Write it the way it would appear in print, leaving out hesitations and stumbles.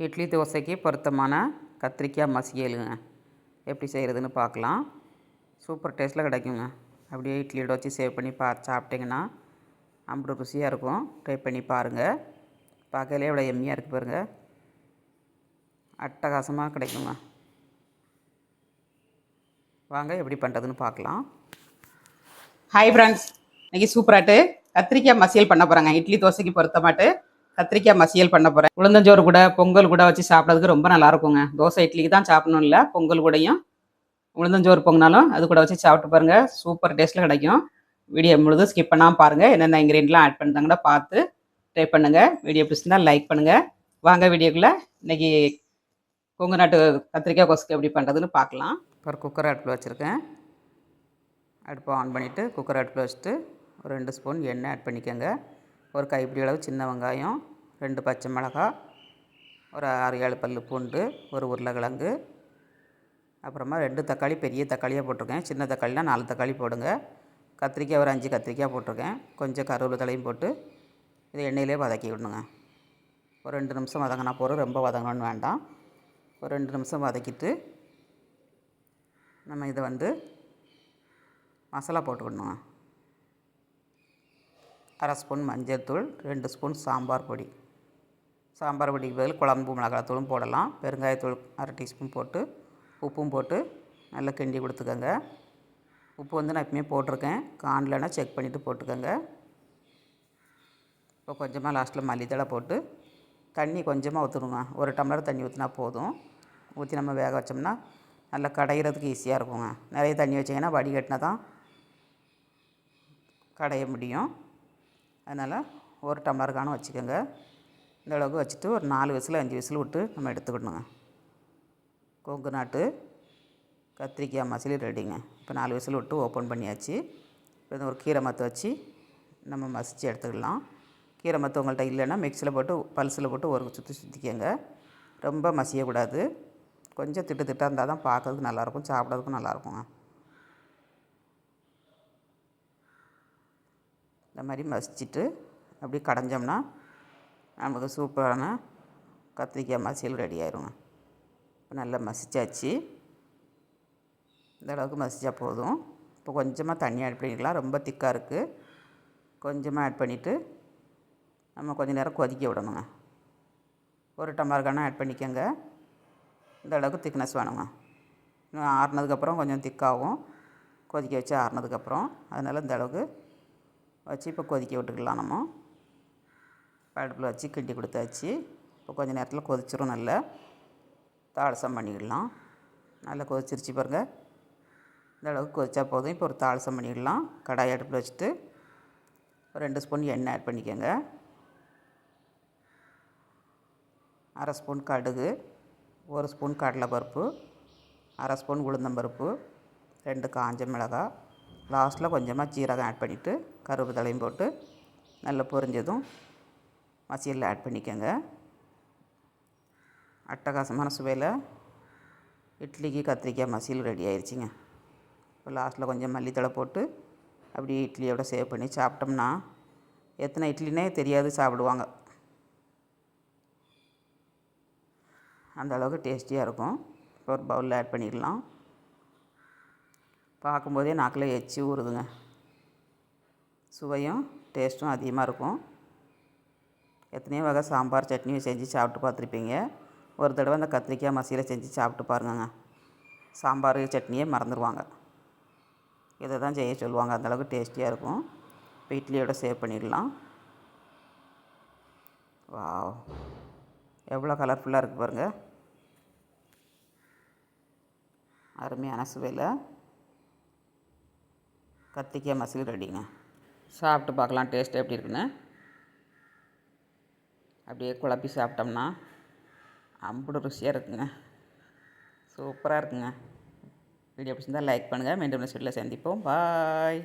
இட்லி தோசைக்கு பொருத்தமான கத்திரிக்காய் மசியலுங்க எப்படி செய்கிறதுன்னு பார்க்கலாம். சூப்பர் டேஸ்ட்டில் கிடைக்குங்க. அப்படியே இட்லியோட வச்சு சேவ் பண்ணி சாப்பிட்டிங்கன்னா அம்புட்டு ருசியாக இருக்கும். ட்ரை பண்ணி பாருங்கள். பார்க்கலே எவ்வளோ எம்மியாக இருக்குது பாருங்கள். அட்டகாசமாக கிடைக்குங்க. வாங்க எப்படி பண்ணுறதுன்னு பார்க்கலாம். ஹாய் ஃப்ரெண்ட்ஸ், இன்றைக்கி சூப்பராட்டு கத்திரிக்காய் மசியல் பண்ண போகிறாங்க. இட்லி தோசைக்கு பொருத்தமாட்டு கத்திரிக்காய் மசியல் பண்ண போகிறேன். உளுந்தஞ்சோறு கூட பொங்கல் கூட வச்சு சாப்பிட்றதுக்கு ரொம்ப நல்லா இருக்குங்க. தோசை இட்லிக்கு தான் சாப்பிடணும் இல்லை, பொங்கல் கூடயும் உளுந்தஞ்சோறு பொங்கினாலும் அது கூட வச்சு சாப்பிட்டு பாருங்கள். சூப்பர் டேஸ்ட்டில் கிடைக்கும். வீடியோ முழுதும் ஸ்கிப் பண்ணாமல் பாருங்கள். என்னென்ன இன்க்ரீடியன்ட்லாம் ஆட் பண்ணிட்டாங்கன்னா பார்த்து ட்ரை பண்ணுங்கள். வீடியோ பிடிச்சிருந்தால் லைக் பண்ணுங்கள். வாங்க வீடியோக்குள்ளே இன்றைக்கி கொங்கு நாட்டு கத்திரிக்காய் கொசுக்கு எப்படி பண்ணுறதுன்னு பார்க்கலாம். இப்போ குக்கர் அடுப்பில் வச்சுருக்கேன். அடுப்பை ஆன் பண்ணிவிட்டு குக்கர் அடுப்பில் வச்சுட்டு ஒரு 2 ஸ்பூன் எண்ணெய் ஆட் பண்ணிக்கோங்க. ஒரு கைப்பிடி அளவு சின்ன வெங்காயம், 2 பச்சை மிளகாய், ஒரு 6-7 பல் பூண்டு, ஒரு உருளைக்கிழங்கு, அப்புறமா 2 தக்காளி, பெரிய தக்காளியாக போட்டிருக்கேன். சின்ன தக்காளினா 4 தக்காளி போடுங்க. கத்திரிக்காய் ஒரு 5 கத்திரிக்காய் போட்டிருக்கேன். கொஞ்சம் கருவேப்பிலையும் போட்டு இதை எண்ணெயிலே வதக்கி விடணுங்க. ஒரு 2 நிமிஷம் வதங்கினா போதும், ரொம்ப வதங்கணும்னு வேண்டாம். ஒரு 2 நிமிஷம் வதக்கிட்டு நம்ம இதை மசாலா போட்டுக்கணுங்க. 1/2 ஸ்பூன் மஞ்சள் தூள், 2 ஸ்பூன் சாம்பார் பொடி. சாம்பார் பொடிக்கு பதில் குழம்பு மிளகாத்தூளும் போடலாம். பெருங்காயத்தூள் 1/2 டீஸ்பூன் போட்டு உப்பும் போட்டு நல்லா கிண்டி கொடுத்துக்கோங்க. உப்பு நான் எப்பவுமே போட்டிருக்கேன். காணலைன்னா செக் பண்ணிவிட்டு போட்டுக்கோங்க. இப்போ கொஞ்சமாக லாஸ்ட்டில் மல்லித்தழை போட்டு தண்ணி கொஞ்சமாக ஊற்றணுங்க. 1 டம்ளர் தண்ணி ஊற்றினா போதும். ஊற்றி நம்ம வேக வச்சோம்னா நல்லா கடையிறதுக்கு ஈஸியாக இருக்குங்க. நிறைய தண்ணி வச்சிங்கன்னா வடிகட்டினா தான் கடைய முடியும். அதனால் 1 டம்ளர் காணும் வச்சுக்கோங்க. இந்த அளவுக்கு வச்சுட்டு ஒரு 4 விசில் 5 விசில் விட்டு நம்ம எடுத்துக்கிடணுங்க. கொங்கு நாட்டு கத்திரிக்காய் மசிலி ரெடிங்க. இப்போ 4 விசில் விட்டு ஓப்பன் பண்ணியாச்சு. இப்போ ஒரு கீரை மத்து வச்சு நம்ம மசித்து எடுத்துக்கலாம். கீரை மத்து உங்கள்கிட்ட இல்லைன்னா மிக்சியில் போட்டு பல்சில் போட்டு ஒரு சுற்றிக்கோங்க. ரொம்ப மசியக்கூடாது. கொஞ்சம் திட்டாக இருந்தால் தான் பார்க்கறதுக்கு நல்லாயிருக்கும், சாப்பிட்றதுக்கும் நல்லாயிருக்குங்க. இந்த மாதிரி மசிச்சுட்டு அப்படி கடைஞ்சோம்னா நமக்கு சூப்பரான கத்திரிக்காய் மசியல் ரெடி ஆயிருங்க. இப்போ நல்லா மசிச்சாச்சு. இந்த அளவுக்கு மசித்தா போதும். இப்போ கொஞ்சமாக தண்ணி ஆட் பண்ணிக்கலாம். ரொம்ப திக்காக இருக்குது. கொஞ்சமாக ஆட் பண்ணிவிட்டு நம்ம கொஞ்சம் நேரம் கொதிக்க விடணுங்க. 1 டம்ளர் கணம் ஆட் பண்ணிக்கோங்க. இந்த அளவுக்கு திக்னஸ் வேணுங்க. இன்னும் ஆறுனதுக்கப்புறம் கொஞ்சம் திக்காகும். கொதிக்க வச்சு ஆறுனதுக்கப்புறம் அதனால் இந்த அளவுக்கு வச்சு இப்போ கொதிக்க விட்டுக்கலாம். நம்ம அடுப்பில் வச்சு கிண்டி கொடுத்தாச்சு. இப்போ கொஞ்சம் நேரத்தில் கொதிச்சிரும். நல்லா தாளசம் பண்ணிடலாம். நல்லா கொதிச்சிருச்சு பாருங்கள். இந்த அளவுக்கு கொதிச்சா போதும். இப்போ ஒரு தாளசம் பண்ணிடலாம். கடாய் அடுப்பில் வச்சுட்டு ஒரு 2 ஸ்பூன் எண்ணெய் ஆட் பண்ணிக்கோங்க. 1/2 ஸ்பூன் கடுகு, 1 ஸ்பூன் கடலைப்பருப்பு, 1/2 ஸ்பூன் உளுந்தம்பருப்பு, 2 காஞ்ச மிளகாய், லாஸ்ட்டில் கொஞ்சமாக சீரகம் ஆட் பண்ணிவிட்டு கருவேப்பிலையும் போட்டு நல்லா பொரிஞ்சதும் மசியலில் ஆட் பண்ணிக்கோங்க. அட்டகாசமான சுவையில் இட்லிக்கு கத்திரிக்காய் மசியல் ரெடி ஆயிடுச்சிங்க. இப்போ லாஸ்ட்டில் கொஞ்சம் மல்லித்தழை போட்டு அப்படியே இட்லியோட சேவ் பண்ணி சாப்பிட்டோம்னா எத்தனை இட்லினே தெரியாது, சாப்பிடுவாங்க. அந்த அளவுக்கு டேஸ்டியாக இருக்கும். இப்போ ஒரு பவுலில் ஆட் பண்ணிடலாம். பார்க்கும்போதே நாக்கில் எச்சி ஊறுதுங்க. சுவையும் டேஸ்ட்டும் அதிகமாக இருக்கும். எத்தனையோ வகை சாம்பார் சட்னியும் செஞ்சு சாப்பிட்டு பார்த்துருப்பீங்க. ஒரு தடவை அந்த கத்திரிக்காய் மசியலை செஞ்சு சாப்பிட்டு பாருங்கங்க. சாம்பார் சட்னியே மறந்துடுவாங்க. இதை தான் செய்ய சொல்லுவாங்க. அந்தளவுக்கு டேஸ்டியாக இருக்கும். இப்போ இட்லியோட சேவ் பண்ணிடலாம். வாவ், எவ்வளோ கலர்ஃபுல்லாக இருக்குது பாருங்கள். அருமையான சுவையில் கத்திரிக்காய் மசியல் ரெடிங்க. சாப்பிட்டு பார்க்கலாம் டேஸ்ட் எப்படி இருக்குன்னு. அப்படியே குழப்பி சாப்பிட்டோம்னா அம்புட்டு ருசியாக இருக்குங்க. சூப்பராக இருக்குங்க. வீடியோ பிடிச்சிருந்தால் லைக் பண்ணுங்கள். மீண்டும் நெக்ஸ்ட் வீடியோவில் சந்திப்போம். பாய்.